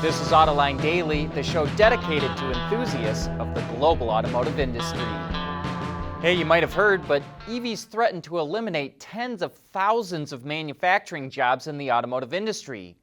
This is Autoline Daily, the show dedicated to enthusiasts of the global automotive industry. Hey, you might have heard, but EVs threaten to eliminate tens of thousands of manufacturing jobs in the automotive industry.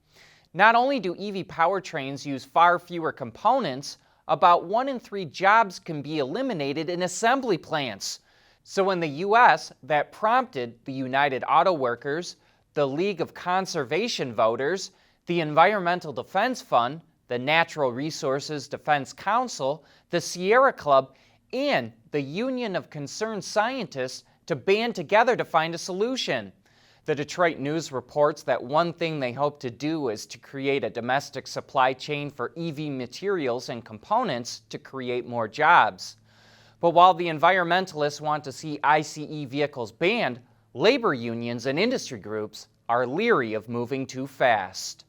Not only do EV powertrains use far fewer components, about 1 in 3 jobs can be eliminated in assembly plants. So in the U.S., that prompted the United Auto Workers, the League of Conservation Voters, the Environmental Defense Fund, the Natural Resources Defense Council, the Sierra Club, and the Union of Concerned Scientists to band together to find a solution. The Detroit News reports that one thing they hope to do is to create a domestic supply chain for EV materials and components to create more jobs. But while the environmentalists want to see ICE vehicles banned, labor unions and industry groups are leery of moving too fast.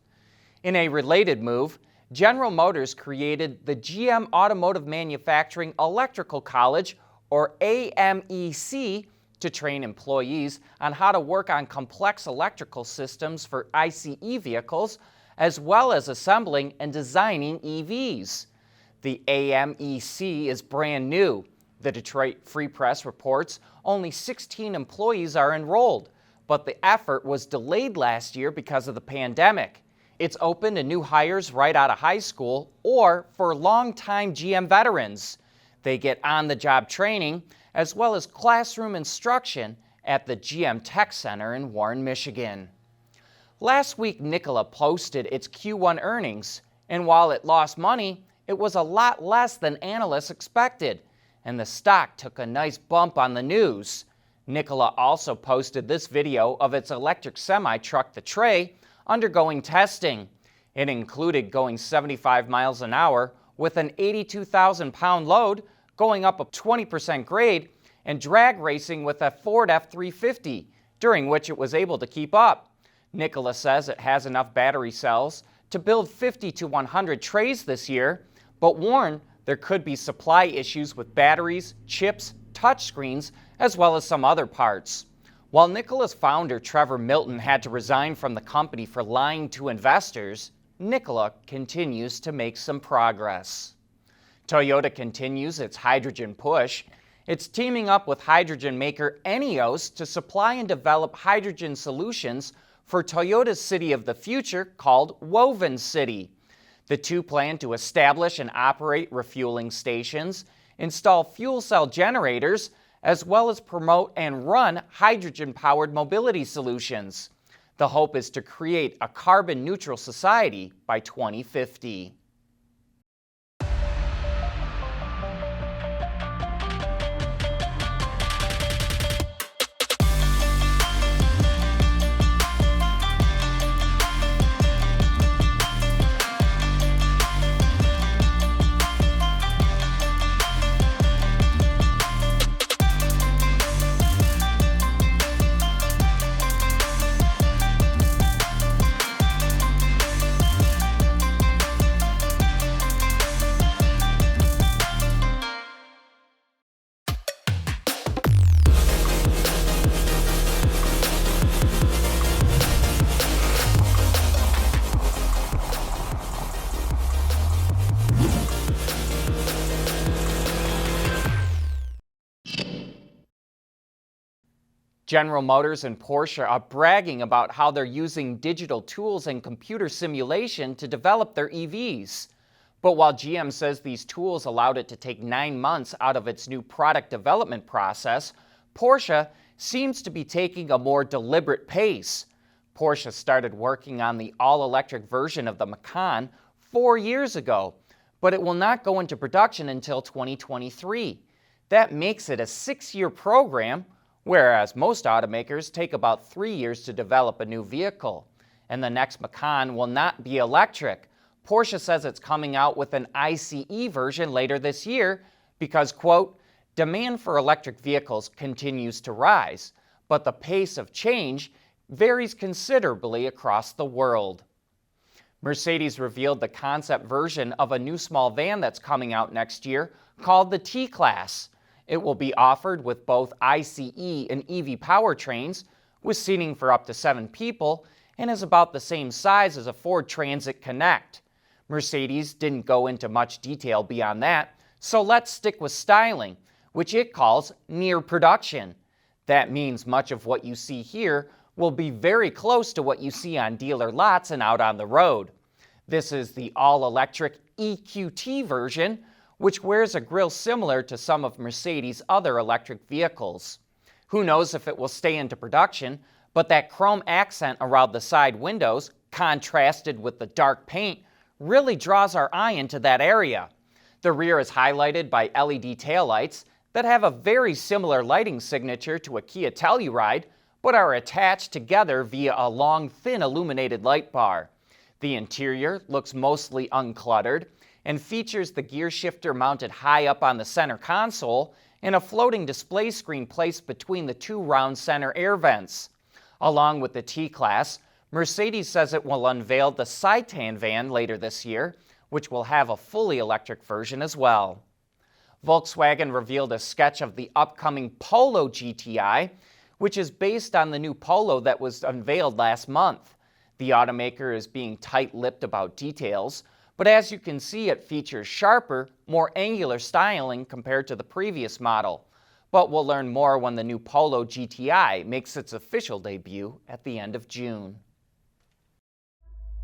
In a related move, General Motors created the GM Automotive Manufacturing Electrical College, or AMEC, to train employees on how to work on complex electrical systems for ICE vehicles, as well as assembling and designing EVs. The AMEC is brand new. The Detroit Free Press reports only 16 employees are enrolled, but the effort was delayed last year because of the pandemic. It's open to new hires right out of high school or for longtime GM veterans. They get on-the-job training as well as classroom instruction at the GM Tech Center in Warren, Michigan. Last week, Nikola posted its Q1 earnings, and while it lost money, it was a lot less than analysts expected, and the stock took a nice bump on the news. Nikola also posted this video of its electric semi-truck, the Tray, undergoing testing. It included going 75 miles an hour with an 82,000-pound load, going up a 20% grade, and drag racing with a Ford F-350, during which it was able to keep up. Nikola says it has enough battery cells to build 50 to 100 trays this year, but warned there could be supply issues with batteries, chips, touchscreens, as well as some other parts. While Nikola's founder, Trevor Milton, had to resign from the company for lying to investors, Nikola continues to make some progress. Toyota continues its hydrogen push. It's teaming up with hydrogen maker ENEOS to supply and develop hydrogen solutions for Toyota's city of the future called Woven City. The two plan to establish and operate refueling stations, install fuel cell generators, as well as promote and run hydrogen-powered mobility solutions. The hope is to create a carbon-neutral society by 2050. General Motors and Porsche are bragging about how they're using digital tools and computer simulation to develop their EVs. But while GM says these tools allowed it to take 9 months out of its new product development process, Porsche seems to be taking a more deliberate pace. Porsche started working on the all-electric version of the Macan 4 years ago, but it will not go into production until 2023. That makes it a 6-year program, whereas most automakers take about 3 years to develop a new vehicle. And the next Macan will not be electric. Porsche says it's coming out with an ICE version later this year because, quote, demand for electric vehicles continues to rise, but the pace of change varies considerably across the world. Mercedes revealed the concept version of a new small van that's coming out next year called the T-Class. It will be offered with both ICE and EV powertrains, with seating for up to 7 people, and is about the same size as a Ford Transit Connect. Mercedes didn't go into much detail beyond that, so let's stick with styling, which it calls near production. That means much of what you see here will be very close to what you see on dealer lots and out on the road. This is the all-electric EQT version, which wears a grille similar to some of Mercedes' other electric vehicles. Who knows if it will stay into production, but that chrome accent around the side windows, contrasted with the dark paint, really draws our eye into that area. The rear is highlighted by LED taillights that have a very similar lighting signature to a Kia Telluride, but are attached together via a long, thin illuminated light bar. The interior looks mostly uncluttered and features the gear shifter mounted high up on the center console and a floating display screen placed between the two round center air vents. Along with the T-Class, Mercedes says it will unveil the Citan van later this year, which will have a fully electric version as well. Volkswagen revealed a sketch of the upcoming Polo GTI, which is based on the new Polo that was unveiled last month. The automaker is being tight-lipped about details, but as you can see, it features sharper, more angular styling compared to the previous model. But we'll learn more when the new Polo GTI makes its official debut at the end of June.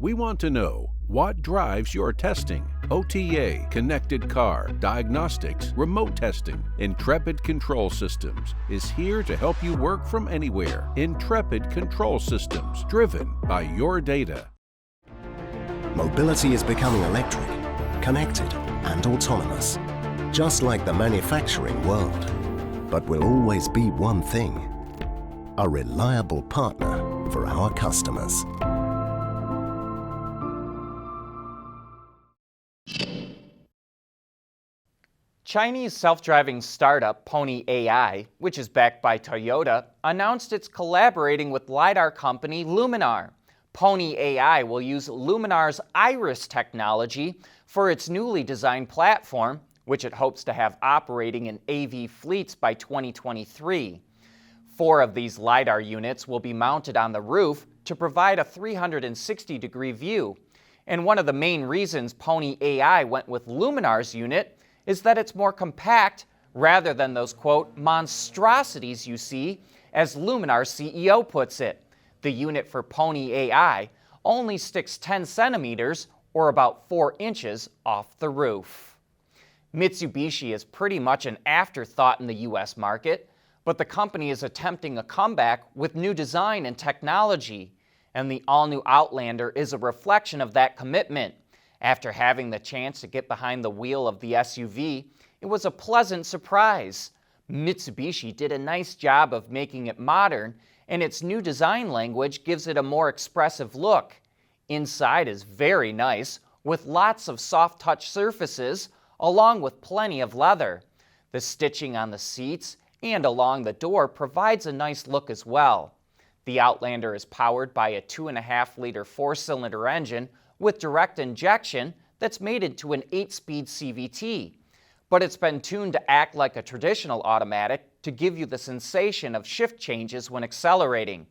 We want to know what drives your testing. OTA, connected car, diagnostics, remote testing. Intrepid Control Systems is here to help you work from anywhere. Intrepid Control Systems, driven by your data. Mobility is becoming electric, connected, and autonomous, just like the manufacturing world. But will always be one thing: a reliable partner for our customers. Chinese self-driving startup Pony.Ai, which is backed by Toyota, announced it's collaborating with Lidar company Luminar. Pony.Ai will use Luminar's Iris technology for its newly designed platform, which it hopes to have operating in AV fleets by 2023. 4 of these Lidar units will be mounted on the roof to provide a 360-degree view. And one of the main reasons Pony.Ai went with Luminar's unit is that it's more compact rather than those, quote, monstrosities you see, as Luminar's CEO puts it. The unit for Pony.Ai only sticks 10 centimeters, or about 4 inches, off the roof. Mitsubishi is pretty much an afterthought in the US market, but the company is attempting a comeback with new design and technology, and the all-new Outlander is a reflection of that commitment. After having the chance to get behind the wheel of the SUV, it was a pleasant surprise. Mitsubishi did a nice job of making it modern, and its new design language gives it a more expressive look. Inside is very nice, with lots of soft-touch surfaces, along with plenty of leather. The stitching on the seats and along the door provides a nice look as well. The Outlander is powered by a 2.5-liter 4-cylinder engine with direct injection that's mated to an 8-speed CVT. But it's been tuned to act like a traditional automatic to give you the sensation of shift changes when accelerating.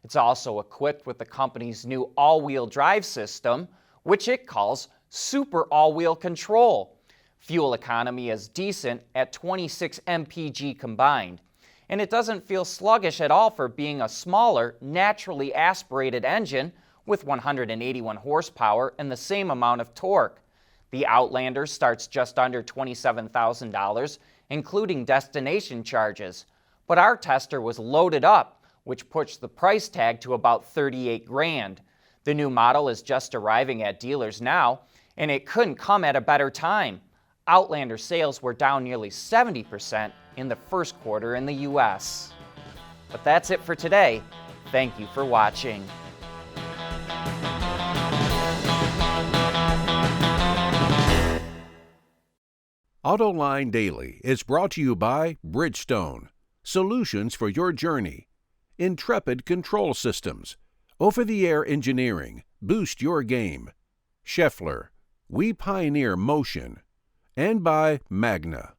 It's also equipped with the company's new all-wheel drive system, which it calls Super All-Wheel Control. Fuel economy is decent at 26 mpg combined, and it doesn't feel sluggish at all for being a smaller, naturally aspirated engine with 181 horsepower and the same amount of torque. The Outlander starts just under $27,000, including destination charges, but our tester was loaded up, which pushed the price tag to about $38,000. The new model is just arriving at dealers now, and it couldn't come at a better time. Outlander sales were down nearly 70% in the first quarter in the US. But that's it for today. Thank you for watching. Autoline Daily is brought to you by Bridgestone, solutions for your journey. Intrepid Control Systems, over-the-air engineering, boost your game. Scheffler, we pioneer motion. And by Magna.